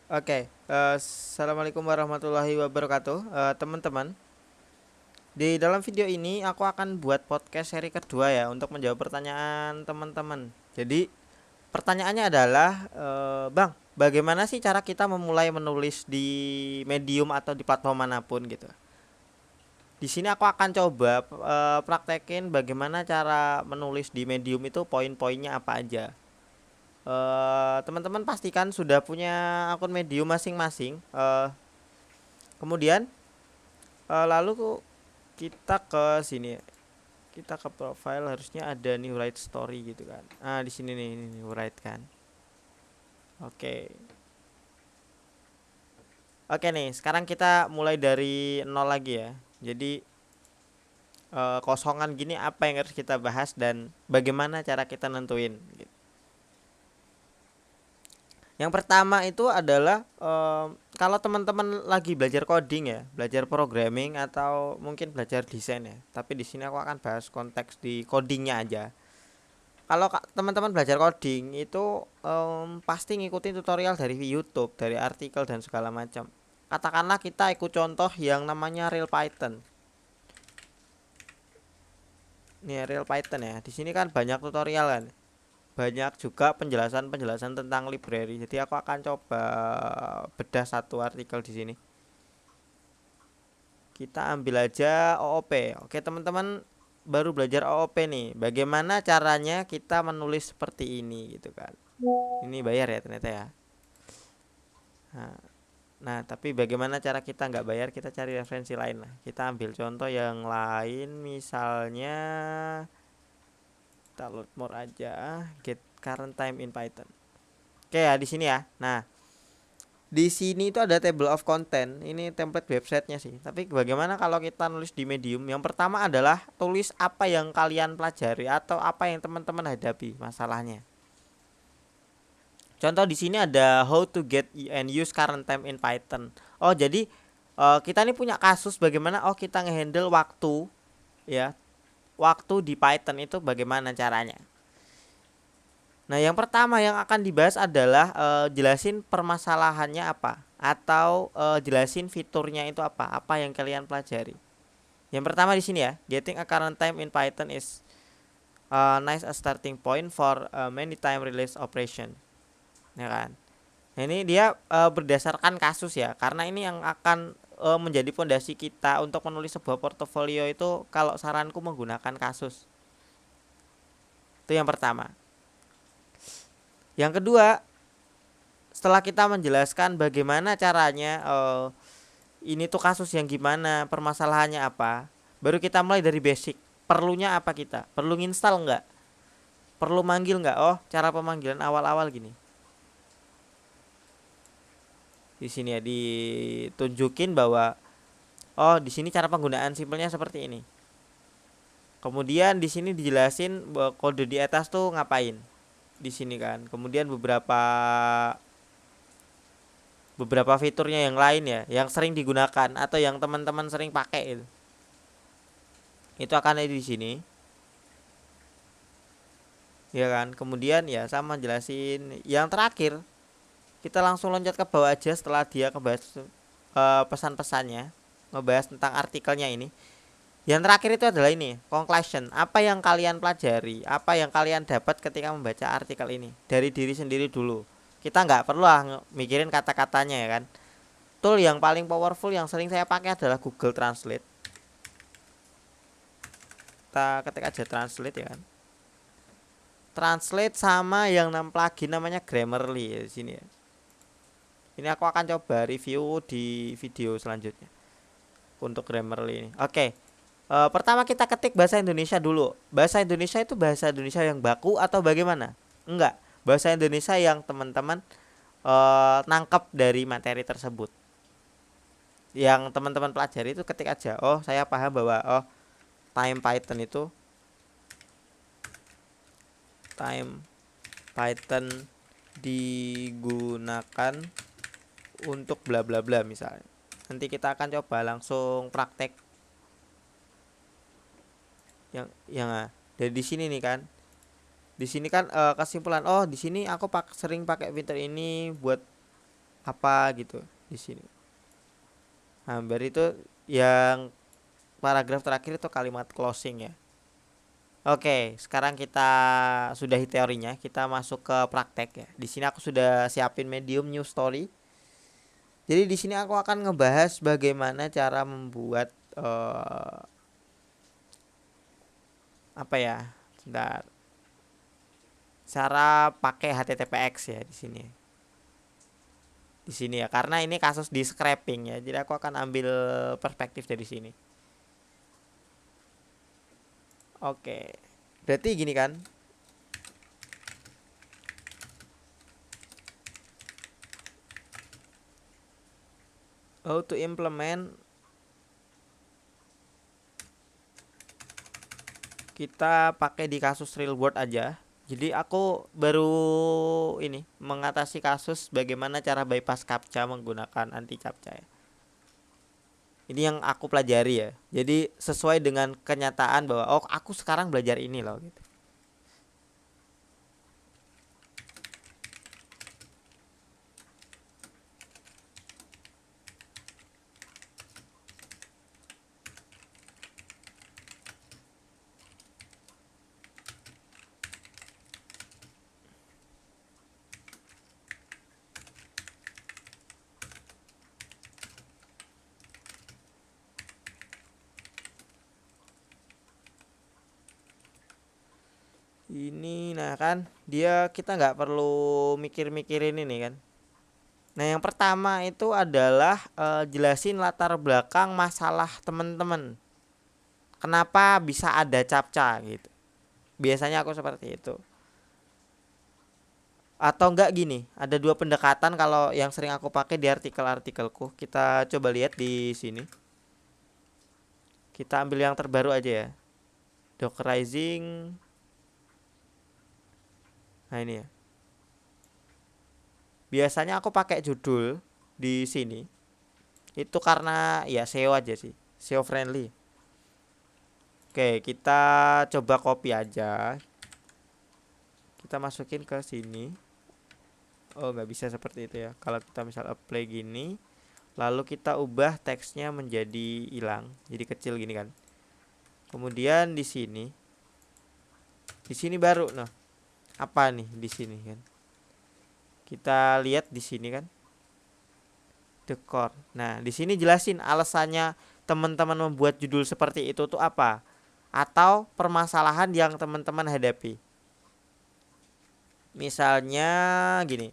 Oke, assalamualaikum warahmatullahi wabarakatuh, teman-teman. Di dalam video ini aku akan buat podcast seri kedua ya untuk menjawab pertanyaan teman-teman. Jadi pertanyaannya adalah, Bang, bagaimana sih cara kita memulai menulis di medium atau di platform manapun gitu? Di sini aku akan coba praktekin bagaimana cara menulis di medium itu poin-poinnya apa aja. Teman-teman pastikan sudah punya akun medium masing-masing. Kemudian lalu kita ke sini, kita ke profile harusnya ada new write story gitu kan. Di sini nih, ini new write kan. Oke. Oke nih, sekarang kita mulai dari nol lagi ya. Jadi kosongan gini apa yang harus kita bahas dan bagaimana cara kita nentuin gitu. Yang pertama itu adalah kalau teman-teman lagi belajar coding ya, belajar programming atau mungkin belajar desain ya. Tapi di sini aku akan bahas konteks di codingnya aja. Kalau teman-teman belajar coding itu pasti ngikutin tutorial dari YouTube, dari artikel dan segala macam. Katakanlah kita ikut contoh yang namanya Real Python. Nih Real Python ya. Di sini kan banyak tutorial kan. Banyak juga penjelasan-penjelasan tentang library. Jadi aku akan coba bedah satu artikel di sini. Kita ambil aja OOP. Oke, teman-teman baru belajar OOP nih. Bagaimana caranya kita menulis seperti ini gitu kan. Ini bayar ya ternyata ya. Nah, nah, tapi bagaimana cara kita nggak bayar? Kita cari referensi lain lah. Kita ambil contoh yang lain, misalnya kita load more aja, get current time in Python. Oke ya di sini ya. Nah, di sini itu ada table of content. Ini template websitenya sih. Tapi bagaimana kalau kita nulis di Medium? Yang pertama adalah tulis apa yang kalian pelajari atau apa yang teman-teman hadapi masalahnya. Contoh di sini ada how to get and use current time in Python. Oh, jadi kita ini punya kasus bagaimana kita ngehandle waktu ya. Waktu di Python itu bagaimana caranya. Nah, yang pertama yang akan dibahas adalah jelasin permasalahannya apa atau jelasin fiturnya itu apa yang kalian pelajari. Yang pertama di sini ya, getting a current time in Python is nice a starting point for many time release operation. Ya kan? Nah, ini dia berdasarkan kasus ya, karena ini yang akan menjadi fondasi kita untuk menulis sebuah portofolio itu kalau saranku menggunakan kasus. Itu yang pertama. Yang kedua, setelah kita menjelaskan bagaimana caranya ini tuh kasus yang gimana, permasalahannya apa, baru kita mulai dari basic. Perlunya apa kita? Perlu nginstal nggak? Perlu manggil nggak? Oh, cara pemanggilan awal-awal gini. Di sini ya ditunjukin bahwa di sini cara penggunaan simpelnya seperti ini. Kemudian di sini dijelasin bahwa kode di atas tuh ngapain. Di sini kan. Kemudian beberapa fiturnya yang lain ya, yang sering digunakan atau yang teman-teman sering pakai itu. Itu akan ada di sini. Ya kan. Kemudian ya sama jelasin yang terakhir. Kita langsung loncat ke bawah aja setelah dia ngebahas pesan-pesannya, ngebahas tentang artikelnya ini. Yang terakhir itu adalah ini, conclusion. Apa yang kalian pelajari, apa yang kalian dapat ketika membaca artikel ini dari diri sendiri dulu. Kita nggak perlu mikirin kata-katanya ya kan. Tool yang paling powerful yang sering saya pakai adalah Google Translate. Kita ketik aja Translate ya kan. Translate sama yang plugin namanya Grammarly ya di sini ya. Ini aku akan coba review di video selanjutnya untuk Grammarly ini. Oke. Pertama kita ketik bahasa Indonesia dulu. Bahasa Indonesia itu bahasa Indonesia yang baku atau bagaimana? Enggak. Bahasa Indonesia yang teman-teman nangkep dari materi tersebut. Yang teman-teman pelajari itu ketik aja. Oh, saya paham bahwa time Python itu time Python digunakan untuk bla bla bla misalnya. Nanti kita akan coba langsung praktek yang dari sini nih kan. Di sini kan kesimpulan di sini aku sering pakai fitur ini buat apa gitu di sini. Nah, baru itu yang paragraf terakhir itu kalimat closing ya. Oke, sekarang kita sudahi teorinya, kita masuk ke praktek ya. Di sini aku sudah siapin medium new story. Jadi di sini aku akan ngebahas bagaimana cara membuat apa ya? Sebentar. Cara pakai HTTPX ya di sini. Di sini ya, karena ini kasus di scraping ya. Jadi aku akan ambil perspektif dari sini. Oke. Berarti gini kan? How to implement, kita pakai di kasus real world aja. Jadi aku baru ini mengatasi kasus bagaimana cara bypass captcha menggunakan anti captcha ya. Ini yang aku pelajari ya. Jadi sesuai dengan kenyataan bahwa oh aku sekarang belajar ini loh gitu. Ini nah kan dia kita nggak perlu mikir-mikirin ini kan. Nah yang pertama itu adalah jelasin latar belakang masalah teman-teman. Kenapa bisa ada captcha gitu. Biasanya aku seperti itu. Atau enggak gini, ada dua pendekatan kalau yang sering aku pakai di artikel-artikelku. Kita coba lihat di sini. Kita ambil yang terbaru aja ya. Dockerizing. Nah ini ya. Biasanya aku pakai judul di sini. Itu karena ya SEO aja sih. SEO friendly. Oke, kita coba copy aja. Kita masukin ke sini. Oh, nggak bisa seperti itu ya. Kalau kita misal apply gini, lalu kita ubah teksnya menjadi hilang, jadi kecil gini kan. Kemudian di sini baru, nah apa nih di sini kan? Kita lihat di sini kan, decor. Nah, di sini jelasin alasannya teman-teman membuat judul seperti itu tuh apa, atau permasalahan yang teman-teman hadapi. Misalnya gini,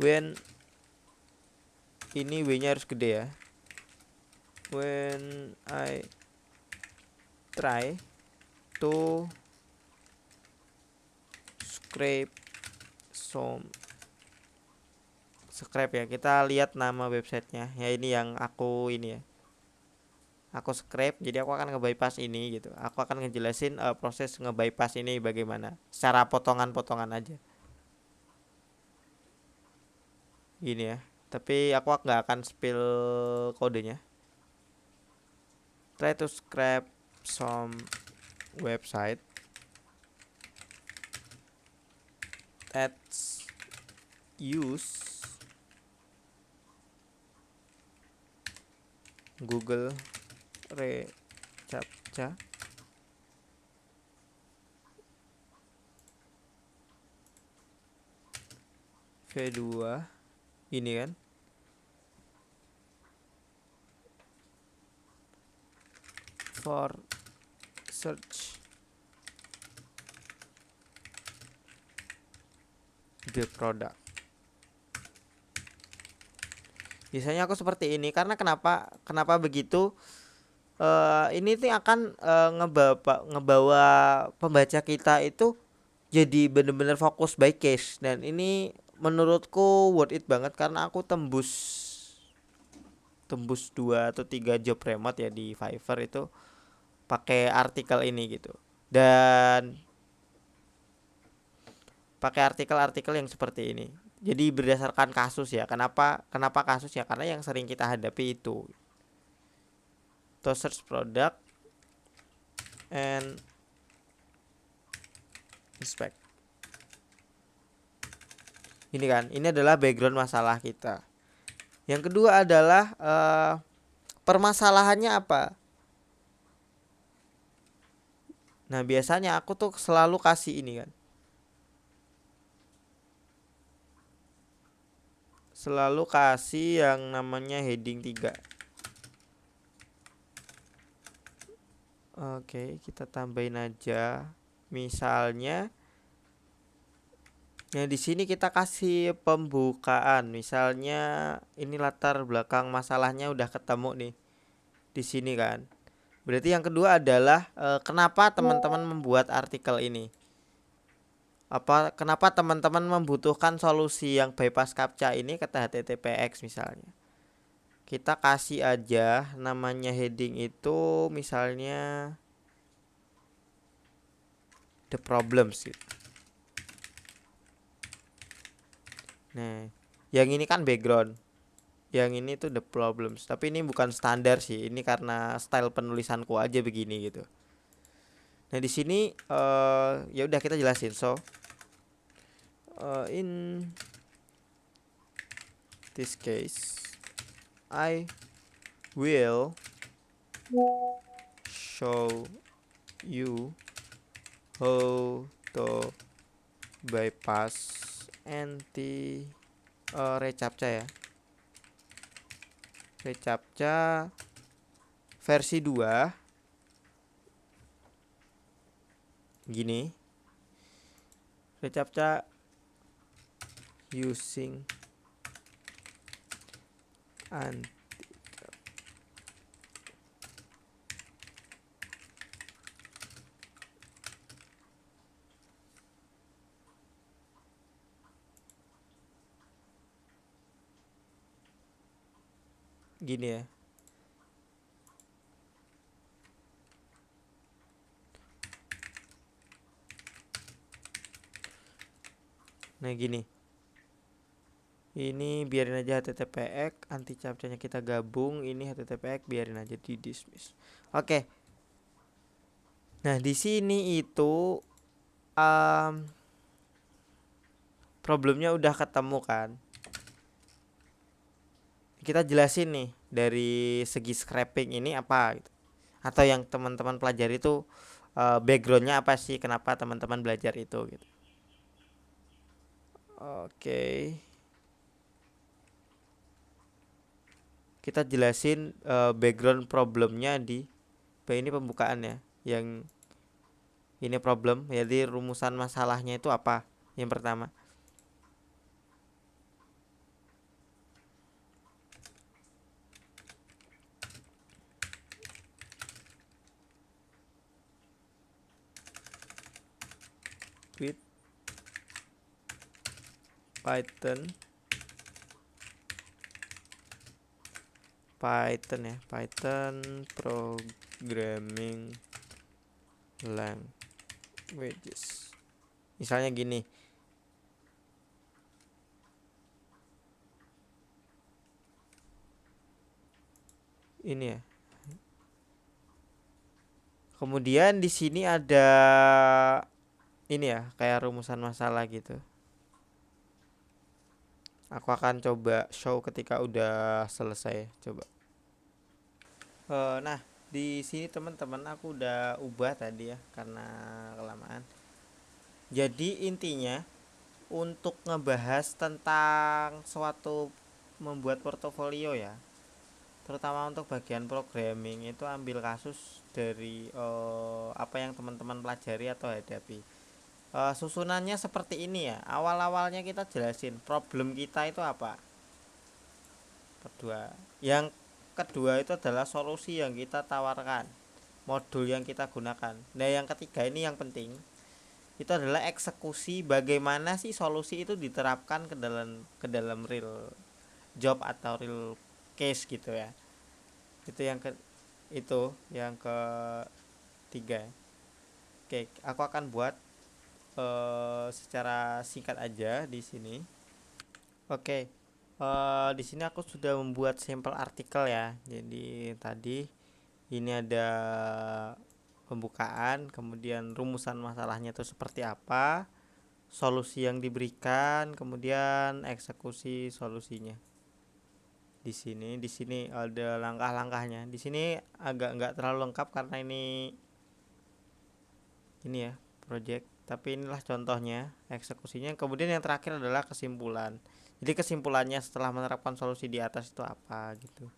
when ini W-nya harus gede ya. When I try to scrape ya, kita lihat nama websitenya ya, ini yang aku ini ya, aku scrape, jadi aku akan nge-bypass ini gitu, aku akan ngejelasin proses nge-bypass ini bagaimana secara potongan-potongan aja gini ya, tapi aku nggak akan spill kodenya. Try to scrape some website that use Google reCAPTCHA V2 ini kan, for search the product. Biasanya aku seperti ini karena kenapa begitu? Ini tuh akan ngebawa pembaca kita itu jadi bener-bener fokus by case, dan ini menurutku worth it banget karena aku tembus 2 atau 3 job remote ya di Fiverr itu pakai artikel ini gitu, dan pakai artikel-artikel yang seperti ini. Jadi berdasarkan kasus ya. Kenapa kasus ya? Karena yang sering kita hadapi itu. To search product and inspect. Ini kan, ini adalah background masalah kita. Yang kedua adalah permasalahannya apa. Nah biasanya aku tuh selalu kasih ini kan, selalu kasih yang namanya heading 3. Oke, kita tambahin aja. Misalnya, nah di sini kita kasih pembukaan. Misalnya ini latar belakang masalahnya udah ketemu nih di sini kan. Berarti yang kedua adalah kenapa teman-teman membuat artikel ini? Kenapa teman-teman membutuhkan solusi yang bypass CAPTCHA ini kata HTTPX misalnya. Kita kasih aja namanya heading itu misalnya the problems gitu. Nah, yang ini kan background. Yang ini tuh the problems. Tapi ini bukan standar sih. Ini karena style penulisanku aja begini gitu. Nah, di sini ya udah kita jelasin. So, in this case I will show you how to bypass anti reCAPTCHA ya. reCAPTCHA versi 2 gini. reCAPTCHA using anti gini ya. Nah gini, ini biarin aja HTTPX, anti captcha-nya kita gabung, ini HTTPX biarin aja di dismiss. Oke. Nah di sini itu problemnya udah ketemu kan. Kita jelasin nih dari segi scraping ini apa gitu. Atau yang teman-teman pelajari itu backgroundnya apa sih, kenapa teman-teman belajar itu gitu. Oke. Kita jelasin background problemnya di ini pembukaan ya. Yang ini problem, jadi rumusan masalahnya itu apa? Yang pertama. With Python ya, Python programming languages. Misalnya gini. Ini ya. Kemudian di sini ada ini ya, kayak rumusan masalah gitu. Aku akan coba show ketika udah selesai. Coba. Nah, di sini teman-teman aku udah ubah tadi ya karena kelamaan. Jadi intinya untuk ngebahas tentang suatu membuat portofolio ya, terutama untuk bagian programming itu ambil kasus dari apa yang teman-teman pelajari atau hadapi. Susunannya seperti ini ya. Awal-awalnya kita jelasin problem kita itu apa. Yang kedua itu adalah solusi yang kita tawarkan, modul yang kita gunakan. Nah yang ketiga ini yang penting, itu adalah eksekusi, bagaimana sih solusi itu diterapkan ke dalam real job atau real case gitu ya. Itu yang ketiga. Oke, aku akan buat secara singkat aja di sini. Oke, di sini aku sudah membuat sampel artikel ya. Jadi tadi ini ada pembukaan, kemudian rumusan masalahnya itu seperti apa, solusi yang diberikan, kemudian eksekusi solusinya. Di sini ada langkah-langkahnya. Di sini agak nggak terlalu lengkap karena ini ya project, tapi inilah contohnya eksekusinya. Kemudian yang terakhir adalah kesimpulan. Jadi kesimpulannya setelah menerapkan solusi di atas itu apa gitu.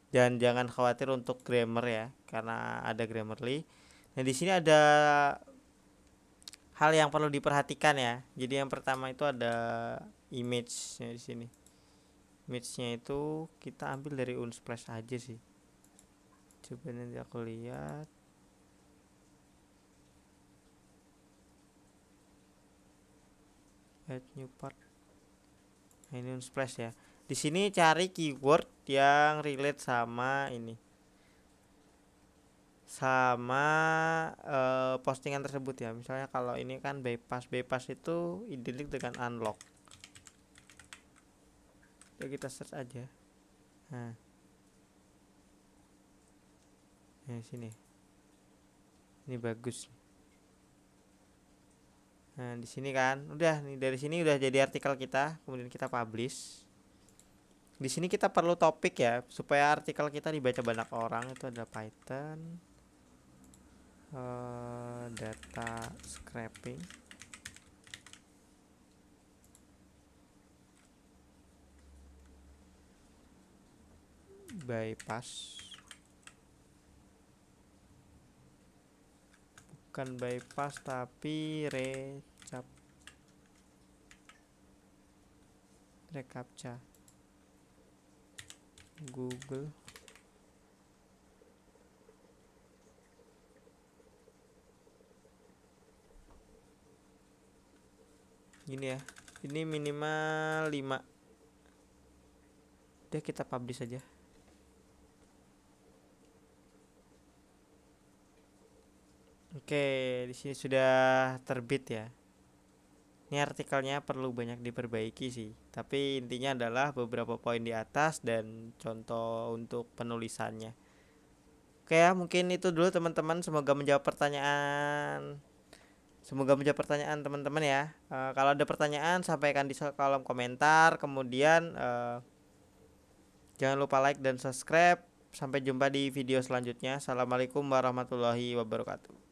Dan jangan khawatir untuk grammar ya, karena ada Grammarly. Nah, di sini ada hal yang perlu diperhatikan ya. Jadi yang pertama itu ada image-nya di sini. Image-nya itu kita ambil dari Unsplash aja sih. Coba nanti aku lihat. Add new part. Nah, ini Unsplash ya. Di sini cari keyword yang relate sama ini. Sama postingan tersebut ya. Misalnya kalau ini kan bypass itu identik dengan unlock. Ya kita search aja. Nah, sini. Ini bagus. Nah, di sini kan udah nih, dari sini udah jadi artikel kita, kemudian kita publish. Di sini kita perlu topik ya supaya artikel kita dibaca banyak orang. Itu ada Python data scraping bypass, bukan bypass tapi recaptcha Google. Gini ya, ini minimal 5. Udah kita publish aja. Oke, di sini sudah terbit ya. Ini artikelnya perlu banyak diperbaiki sih, tapi intinya adalah beberapa poin di atas dan contoh untuk penulisannya. Oke ya, mungkin itu dulu teman-teman. Semoga menjawab pertanyaan teman-teman ya. Kalau ada pertanyaan sampaikan di kolom komentar. Kemudian jangan lupa like dan subscribe. Sampai jumpa di video selanjutnya. Assalamualaikum warahmatullahi wabarakatuh.